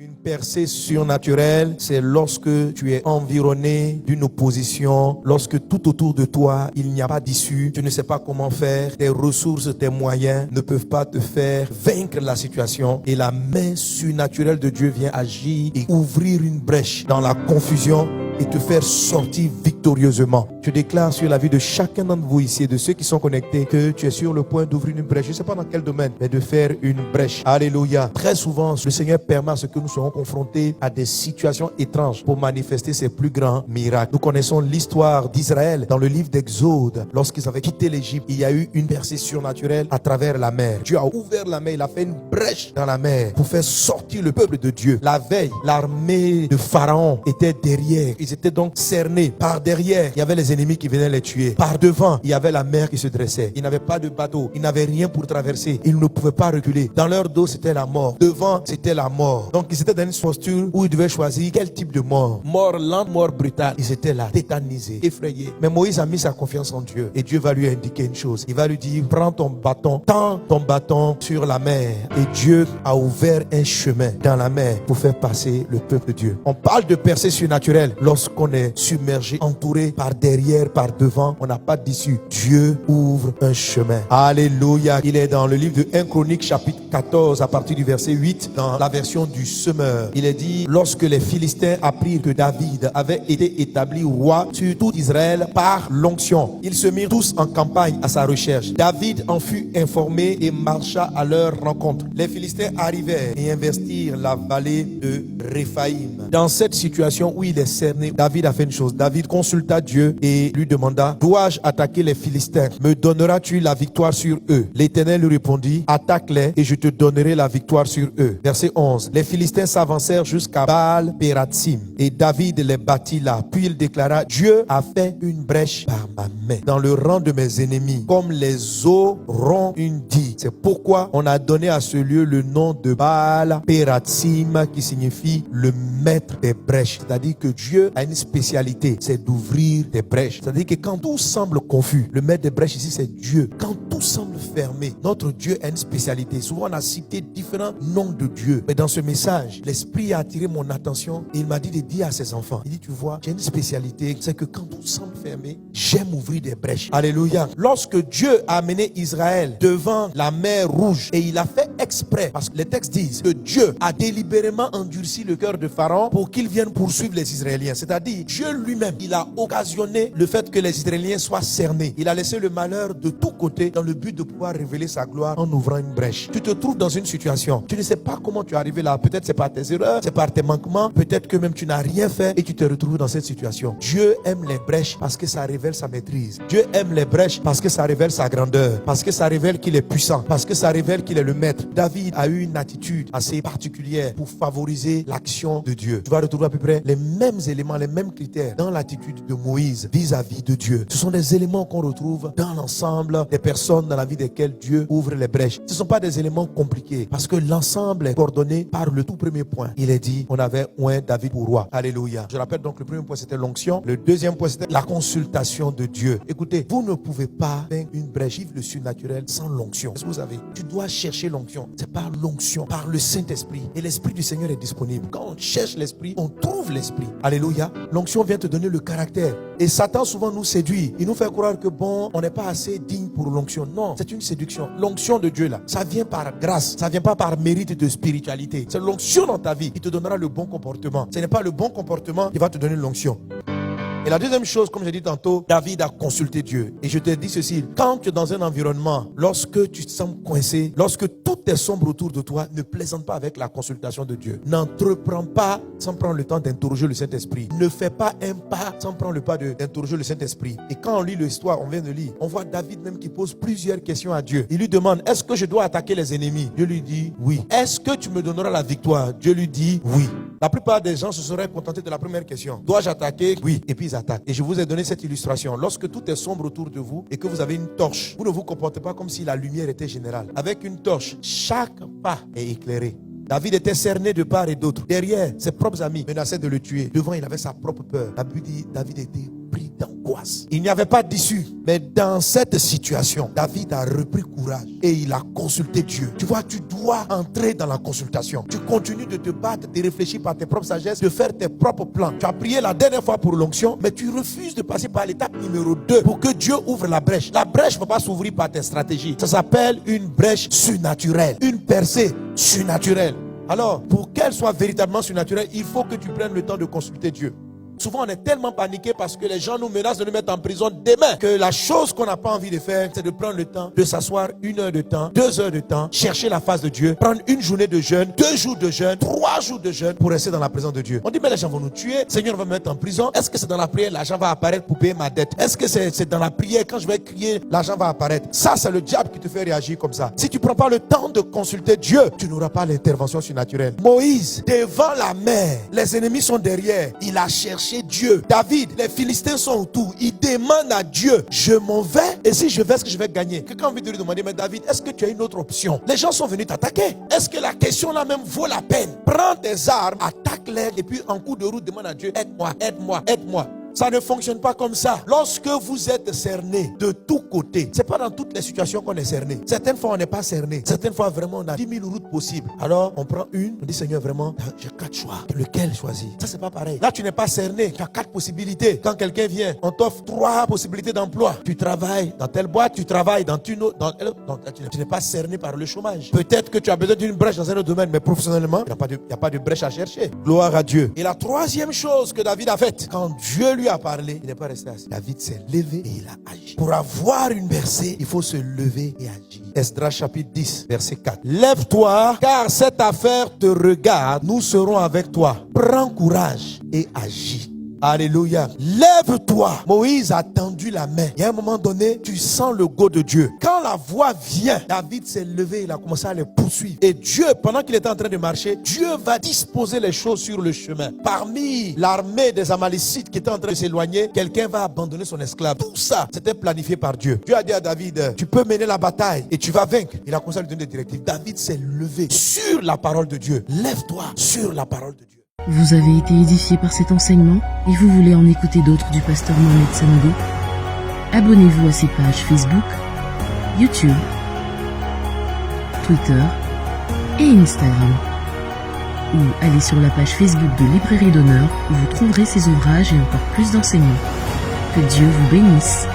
Une percée surnaturelle, c'est lorsque tu es environné d'une opposition, lorsque tout autour de toi, il n'y a pas d'issue, tu ne sais pas comment faire, tes ressources, tes moyens ne peuvent pas te faire vaincre la situation et la main surnaturelle de Dieu vient agir et ouvrir une brèche dans la confusion et te faire sortir victorieusement. Je déclare sur la vie de chacun d'entre vous ici et de ceux qui sont connectés que tu es sur le point d'ouvrir une brèche. Je ne sais pas dans quel domaine, mais de faire une brèche. Alléluia. Très souvent, le Seigneur permet à ce que nous soyons confrontés à des situations étranges pour manifester ses plus grands miracles. Nous connaissons l'histoire d'Israël dans le livre d'Exode. Lorsqu'ils avaient quitté l'Égypte, il y a eu une percée surnaturelle à travers la mer. Dieu a ouvert la mer, il a fait une brèche dans la mer pour faire sortir le peuple de Dieu. La veille, l'armée de Pharaon était derrière. Ils étaient donc cernés. Par derrière, il y avait les ennemis qui venaient les tuer. Par devant, il y avait la mer qui se dressait. Ils n'avaient pas de bateau. Ils n'avaient rien pour traverser. Ils ne pouvaient pas reculer. Dans leur dos, c'était la mort. Devant, c'était la mort. Donc, ils étaient dans une posture où ils devaient choisir quel type de mort. Mort lente, mort brutale. Ils étaient là, tétanisés, effrayés. Mais Moïse a mis sa confiance en Dieu. Et Dieu va lui indiquer une chose. Il va lui dire, prends ton bâton, tends ton bâton sur la mer. Et Dieu a ouvert un chemin dans la mer pour faire passer le peuple de Dieu. On parle de percée surnaturelle lorsqu'on est submergé, entouré par derrière, par devant, on n'a pas d'issue. Dieu ouvre un chemin. Alléluia. Il est dans le livre de 1 Chronique chapitre 14 à partir du verset 8 dans la version du semeur. Il est dit, lorsque les Philistins apprirent que David avait été établi roi sur tout Israël par l'onction, ils se mirent tous en campagne à sa recherche. David en fut informé et marcha à leur rencontre. Les Philistins arrivèrent et investirent la vallée de Réphaïm. Dans cette situation où il est cerné, David a fait une chose. David consulta Dieu et lui demanda, dois-je attaquer les Philistins? Me donneras-tu la victoire sur eux? L'Éternel lui répondit, attaque-les et je te donnerai la victoire sur eux. Verset 11. Les Philistins s'avancèrent jusqu'à Baal-Pératsim et David les battit là. Puis il déclara, Dieu a fait une brèche par ma main dans le rang de mes ennemis, comme les eaux rompent une digue. C'est pourquoi on a donné à ce lieu le nom de Baal-Pératsim, qui signifie le maître des brèches. C'est-à-dire que Dieu a une spécialité, c'est d'ouvrir des brèches. C'est-à-dire que quand tout semble confus, le maître des brèches ici c'est Dieu. Quand tout semble fermé, notre Dieu a une spécialité. Souvent on a cité différents noms de Dieu, mais dans ce message, l'Esprit a attiré mon attention et il m'a dit de dire à ses enfants, il dit, tu vois, j'ai une spécialité, c'est que quand tout semble fermé, j'aime ouvrir des brèches. Alléluia. Lorsque Dieu a amené Israël devant la mer Rouge, et il a fait exprès, parce que les textes disent que Dieu a délibérément endurci le cœur de Pharaon pour qu'il vienne poursuivre les Israéliens. C'est-à-dire, Dieu lui-même, il a occasionné le fait que les Israéliens soient cernés. Il a laissé le malheur de tous côtés dans le but de pouvoir révéler sa gloire en ouvrant une brèche. Tu te trouves dans une situation, tu ne sais pas comment tu es arrivé là. Peut-être c'est par tes erreurs, c'est par tes manquements, peut-être que même tu n'as rien fait et tu te retrouves dans cette situation. Dieu aime les brèches parce que ça révèle sa maîtrise. Dieu aime les brèches parce que ça révèle sa grandeur, parce que ça révèle qu'il est puissant, parce que ça révèle qu'il est le maître. David a eu une attitude assez particulière pour favoriser l'action de Dieu. Tu vas retrouver à peu près les mêmes éléments, les mêmes critères dans l'attitude de Moïse vis-à-vis de Dieu. Ce sont des éléments qu'on retrouve dans l'ensemble des personnes dans la vie desquelles Dieu ouvre les brèches. Ce ne sont pas des éléments compliqués parce que l'ensemble est coordonné par le tout premier point. Il est dit, on avait oint David pour roi. Alléluia. Je rappelle donc, le premier point c'était l'onction. Le deuxième point c'était la consultation de Dieu. Écoutez, vous ne pouvez pas faire une brèche, vivre le surnaturel sans l'onction. Est-ce que vous savez? Tu dois chercher l'onction. C'est par l'onction, par le Saint-Esprit. Et l'Esprit du Seigneur est disponible. Quand on cherche l'Esprit, on trouve l'Esprit. Alléluia. L'onction vient te donner le caractère. Et Satan souvent nous séduit. Il nous fait croire que bon, on n'est pas assez digne pour l'onction. Non, c'est une séduction. L'onction de Dieu là, ça vient par grâce. Ça vient pas par mérite de spiritualité. C'est l'onction dans ta vie qui te donnera le bon comportement. Ce n'est pas le bon comportement qui va te donner l'onction. Et la deuxième chose, comme j'ai dit tantôt, David a consulté Dieu. Et je te dis ceci, quand tu es dans un environnement, lorsque tu te sens coincé, lorsque tout est sombre autour de toi, ne plaisante pas avec la consultation de Dieu. N'entreprends pas sans prendre le temps d'interroger le Saint-Esprit. Ne fais pas un pas sans prendre le pas d'interroger le Saint-Esprit. Et quand on lit l'histoire, on vient de lire, on voit David même qui pose plusieurs questions à Dieu. Il lui demande, est-ce que je dois attaquer les ennemis? Dieu lui dit oui. Est-ce que tu me donneras la victoire? Dieu lui dit oui. La plupart des gens se seraient contentés de la première question. Dois-je attaquer? Oui. Et puis ils attaquent. Et je vous ai donné cette illustration. Lorsque tout est sombre autour de vous et que vous avez une torche, vous ne vous comportez pas comme si la lumière était générale. Avec une torche, chaque pas est éclairé. David était cerné de part et d'autre. Derrière, ses propres amis menaçaient de le tuer. Devant, il avait sa propre peur. La Bible dit, David était rempli d'angoisse. Il n'y avait pas d'issue. Mais dans cette situation, David a repris courage et il a consulté Dieu. Tu vois, tu dois entrer dans la consultation. Tu continues de te battre, de réfléchir par tes propres sagesses, de faire tes propres plans. Tu as prié la dernière fois pour l'onction, mais tu refuses de passer par l'étape numéro 2 pour que Dieu ouvre la brèche. La brèche ne va pas s'ouvrir par tes stratégies. Ça s'appelle une brèche surnaturelle, une percée surnaturelle. Alors, pour qu'elle soit véritablement surnaturelle, il faut que tu prennes le temps de consulter Dieu. Souvent, on est tellement paniqué parce que les gens nous menacent de nous mettre en prison demain que la chose qu'on n'a pas envie de faire, c'est de prendre le temps de s'asseoir 1 heure de temps, 2 heures de temps, chercher la face de Dieu, prendre une journée de jeûne, 2 jours de jeûne, 3 jours de jeûne pour rester dans la présence de Dieu. On dit, mais les gens vont nous tuer, le Seigneur va me mettre en prison. Est-ce que c'est dans la prière, l'argent va apparaître pour payer ma dette? Est-ce que c'est dans la prière, quand je vais crier, l'argent va apparaître? Ça, c'est le diable qui te fait réagir comme ça. Si tu ne prends pas le temps de consulter Dieu, tu n'auras pas l'intervention surnaturelle. Moïse, devant la mer, les ennemis sont derrière. Il a cherché Dieu. David, les Philistins sont autour. Il demande à Dieu, je m'en vais, et si je vais, est-ce que je vais gagner? Quelqu'un a envie de lui demander, mais David, est-ce que tu as une autre option? Les gens sont venus t'attaquer. Est-ce que la question là même vaut la peine? Prends tes armes, attaque-les, et puis en cours de route, demande à Dieu, aide-moi, aide-moi, aide-moi. Ça ne fonctionne pas comme ça. Lorsque vous êtes cerné de tous côtés, c'est pas dans toutes les situations qu'on est cerné. Certaines fois, on n'est pas cerné. Certaines fois, vraiment, on a 10 000 routes possibles. Alors, on prend une, on dit, Seigneur, vraiment, j'ai 4 choix. Lequel choisir? Ça, c'est pas pareil. Là, tu n'es pas cerné. Tu as 4 possibilités. Quand quelqu'un vient, on t'offre 3 possibilités d'emploi. Tu travailles dans telle boîte, tu travailles dans une autre. Tu n'es pas cerné par le chômage. Peut-être que tu as besoin d'une brèche dans un autre domaine, mais professionnellement, il n'y a pas de brèche à chercher. Gloire à Dieu. Et la troisième chose que David a faite, quand Dieu lui a parlé, il n'est pas resté assis. David s'est levé et il a agi. Pour avoir une percée, il faut se lever et agir. Esdras chapitre 10, verset 4. Lève-toi, car cette affaire te regarde. Nous serons avec toi. Prends courage et agis. Alléluia. Lève-toi. Moïse a tendu la main. Et à un moment donné, tu sens le go de Dieu. Quand la voix vient, David s'est levé, il a commencé à les poursuivre. Et Dieu, pendant qu'il était en train de marcher, Dieu va disposer les choses sur le chemin. Parmi l'armée des Amalécites qui était en train de s'éloigner, quelqu'un va abandonner son esclave. Tout ça, c'était planifié par Dieu. Dieu a dit à David, tu peux mener la bataille et tu vas vaincre. Il a commencé à lui donner des directives. David s'est levé sur la parole de Dieu. Lève-toi sur la parole de Dieu. Vous avez été édifié par cet enseignement et vous voulez en écouter d'autres du pasteur Mohamed Sanadé? Abonnez-vous à ses pages Facebook, YouTube, Twitter et Instagram. Ou allez sur la page Facebook de Librairie d'Honneur où vous trouverez ses ouvrages et encore plus d'enseignements. Que Dieu vous bénisse.